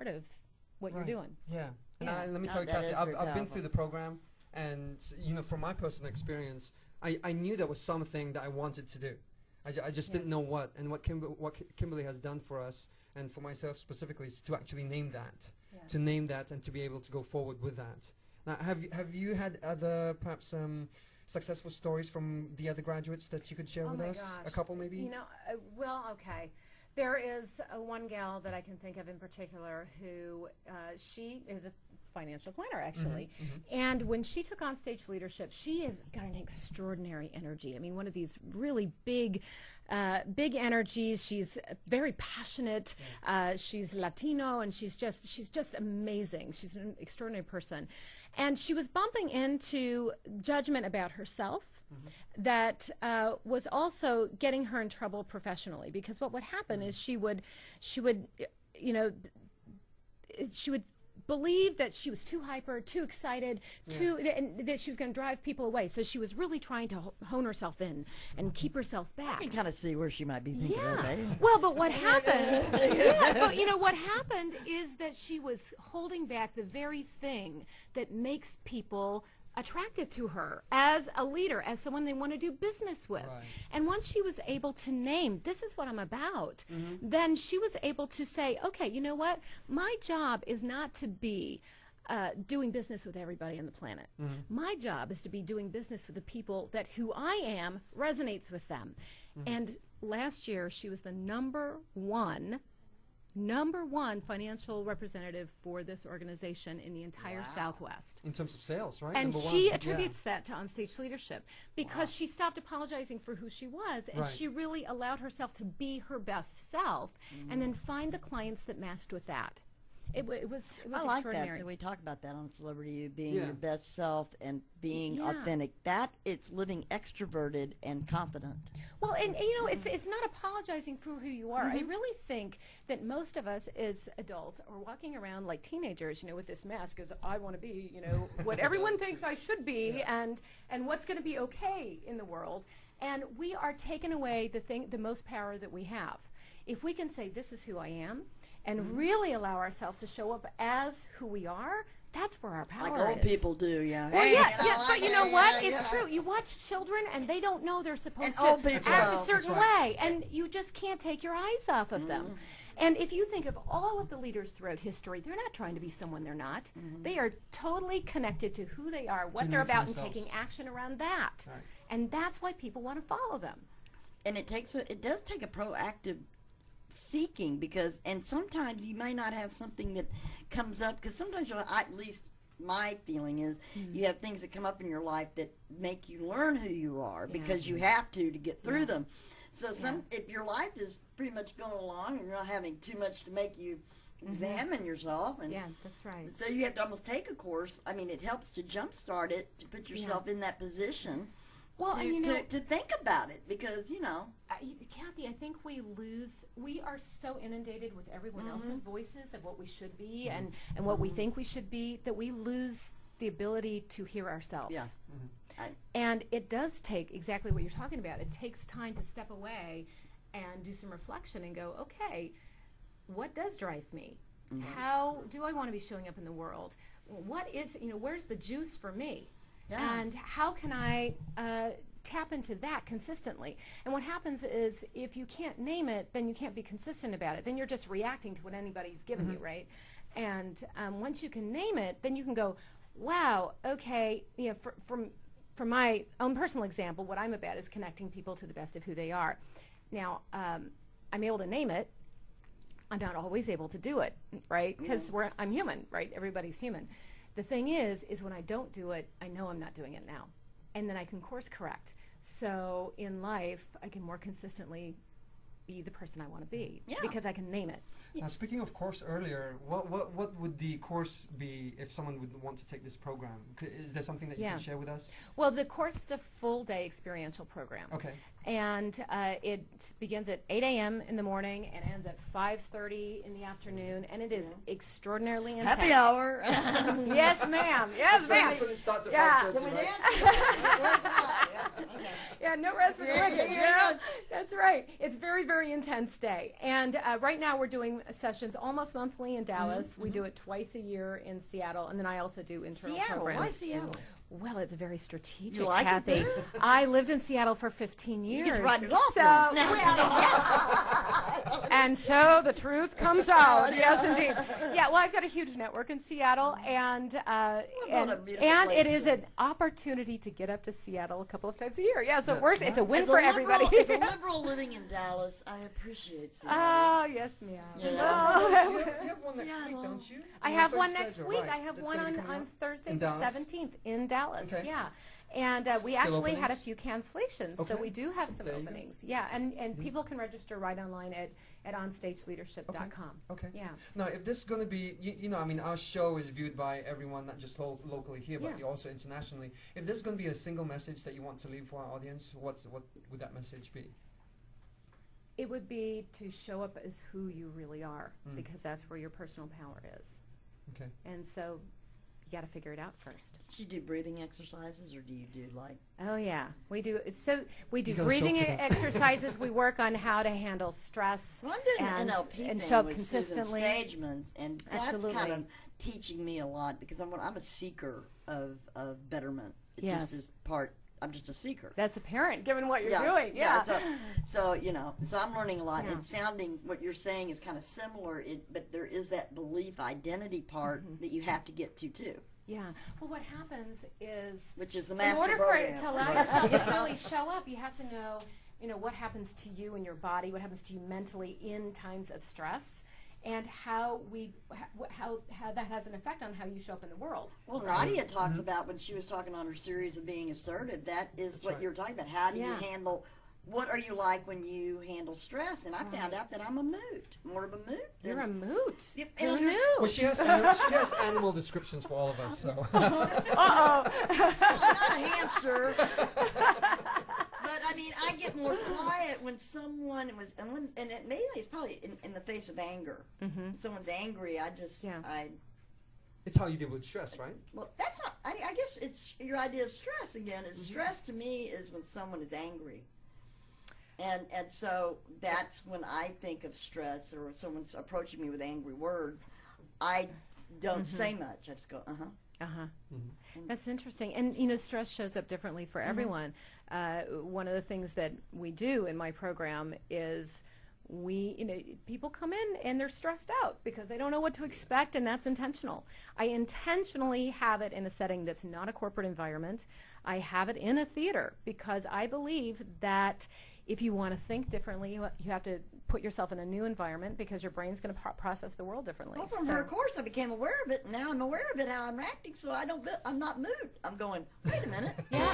part of what you're doing. Yeah. And Yeah. let me tell you, Kathy, I've been through the program, and you know, from my personal experience, I knew there was something that I wanted to do. I just didn't know what. And what Kimberly has done for us, and for myself specifically, is to actually name that. To name that and to be able to go forward with that. Now, have you had other, perhaps, successful stories from the other graduates that you could share with us? Gosh. A couple, maybe? You know, well, okay. There is one gal that I can think of in particular who, she is a financial planner, actually. And when she took on stage leadership, she has got an extraordinary energy. I mean, one of these really big energies. She's very passionate. She's Latino, and she's just amazing. She's an extraordinary person. And she was bumping into judgment about herself that was also getting her in trouble professionally, because what would happen is she would believe that she was too hyper, too excited, and that she was going to drive people away. So she was really trying to hone herself in and keep herself back. I can kind of see where she might be thinking of that. Well, but what happened, but you know, what happened is that she was holding back the very thing that makes people attracted to her as a leader, as someone they want to do business with. And once she was able to name, this is what I'm about, then she was able to say, okay, you know what? My job is not to be doing business with everybody on the planet. My job is to be doing business with the people that who I am resonates with them. And last year, she was the number one financial representative for this organization in the entire Southwest. In terms of sales, right? And she attributes that to onstage leadership, because she stopped apologizing for who she was, and she really allowed herself to be her best self, and then find the clients that matched with that. It was I like extraordinary. that we talk about that on Celebrity You, being your best self and being authentic. That it's living extroverted and confident. Well, and you know, it's not apologizing for who you are. I really think that most of us as adults are walking around like teenagers, you know, with this mask, as I want to be, you know, what everyone thinks I should be, and what's going to be okay in the world. And we are taking away the most power that we have. If we can say, this is who I am, and really allow ourselves to show up as who we are, that's where our power is. Like old people do, Well, but you know what? It's true. You watch children, and they don't know they're supposed to act a certain way, and you just can't take your eyes off of them. And if you think of all of the leaders throughout history, they're not trying to be someone they're not. They are totally connected to who they are, what they're about, and taking action around that. And that's why people want to follow them. And it does take a proactive seeking, because sometimes you may not have something that comes up, because sometimes at least my feeling is you have things that come up in your life that make you learn who you are, because you have to get through them. So if your life is pretty much going along and you're not having too much to make you examine yourself, and that's right. So you have to almost take a course. I mean, it helps to jumpstart it, to put yourself in that position. Well, to, and you know, to think about it, because, you know. Kathy, I think we are so inundated with everyone else's voices of what we should be and what we think we should be, that we lose the ability to hear ourselves. And it does take exactly what you're talking about. It takes time to step away and do some reflection and go, okay, what does drive me? How do I want to be showing up in the world? What is, you know, where's the juice for me? And how can I tap into that consistently? And what happens is, if you can't name it, then you can't be consistent about it. Then you're just reacting to what anybody's given you, right? And once you can name it, then you can go, wow, okay, you know, from my own personal example, what I'm about is connecting people to the best of who they are. Now, I'm able to name it. I'm not always able to do it, right? Because I'm human, right? Everybody's human. The thing is when I don't do it, I know I'm not doing it now. And then I can course correct. So in life, I can more consistently be the person I want to be, because I can name it. Now, speaking of course earlier, what would the course be if someone would want to take this program? Is there something that you can share with us? Well, the course is a full-day experiential program. Okay. And it begins at 8 a.m. in the morning and ends at 5:30 in the afternoon, and it is extraordinarily intense. Happy hour. Yes, ma'am. Yes, ma'am. That's when it starts at 5:30, right? Yeah, no rest for the wicked. Yeah, that's right. It's very, very intense day. And right now we're doing sessions almost monthly in Dallas. We do it twice a year in Seattle, and then I also do internal programs. Why Seattle? Well, it's very strategic, You like Kathy. it there? I lived in Seattle for 15 years. You could ride it off so, then. well, and so the truth comes out. Yes, indeed. Yeah, well, I've got a huge network in Seattle, and it is an opportunity to get up to Seattle a couple of times a year. Yeah, so it works. It's a win for everybody. As a liberal living in Dallas, I appreciate Seattle. Oh, yes, meow. You have one next week, don't you? I have one next week. I have one on Thursday the 17th in Dallas. Okay. Yeah, and we actually had a few cancellations, so Okay. we do have some There you go. openings. Yeah, and people can register right online at onstageleadership.com. Okay. Yeah. Now, if this is going to be, I mean, our show is viewed by everyone, not just locally here, but also internationally. If this is going to be a single message that you want to leave for our audience, what would that message be? It would be to show up as who you really are, because that's where your personal power is. Okay. And so you got to figure it out first. Do you do breathing exercises, or do you do like? Oh yeah, we do. So we do gotta breathing show people. exercises. We work on how to handle stress Well, I'm doing and the NLP and thing show up with consistently. Susan Stagemans, and that's Absolutely. kind of teaching me a lot because I'm a seeker of betterment. It Yes. just is part. I'm just a seeker. That's apparent, given what you're doing. Yeah. So I'm learning a lot. And sounding what you're saying is kind of similar, but there is that belief identity part that you have to get to too. Yeah. Well, what happens is, Which is the in master order for program. it to allow yourself to really show up, you have to know, what happens to you in your body, what happens to you mentally in times of stress, and how that has an effect on how you show up in the world. Well, Nadia talks about when she was talking on her series of being assertive. That is what right. you're talking about. How do you handle? What are you like when you handle stress? And I found out that I'm a moot, more of a moot. You're a moot. Yep, Who and knew? Well, she has animal descriptions for all of us, so. Uh-oh. I'm not a hamster. But I mean, I get more quiet when someone was, and it mainly it's probably in the face of anger. Mm-hmm. Someone's angry. It's how you deal with stress, right? Well, that's not. I guess it's your idea of stress again. Is stress to me is when someone is angry. And so that's when I think of stress, or someone's approaching me with angry words. I don't say much. I just go, That's interesting. And, stress shows up differently for everyone. One of the things that we do in my program is people come in and they're stressed out because they don't know what to expect, and that's intentional. I intentionally have it in a setting that's not a corporate environment. I have it in a theater because I believe that if you want to think differently, you have to put yourself in a new environment because your brain's going to process the world differently. Well, from her course, I became aware of it, and now I'm aware of it, how I'm acting, so I'm not moved. I'm going, wait a minute. Yeah.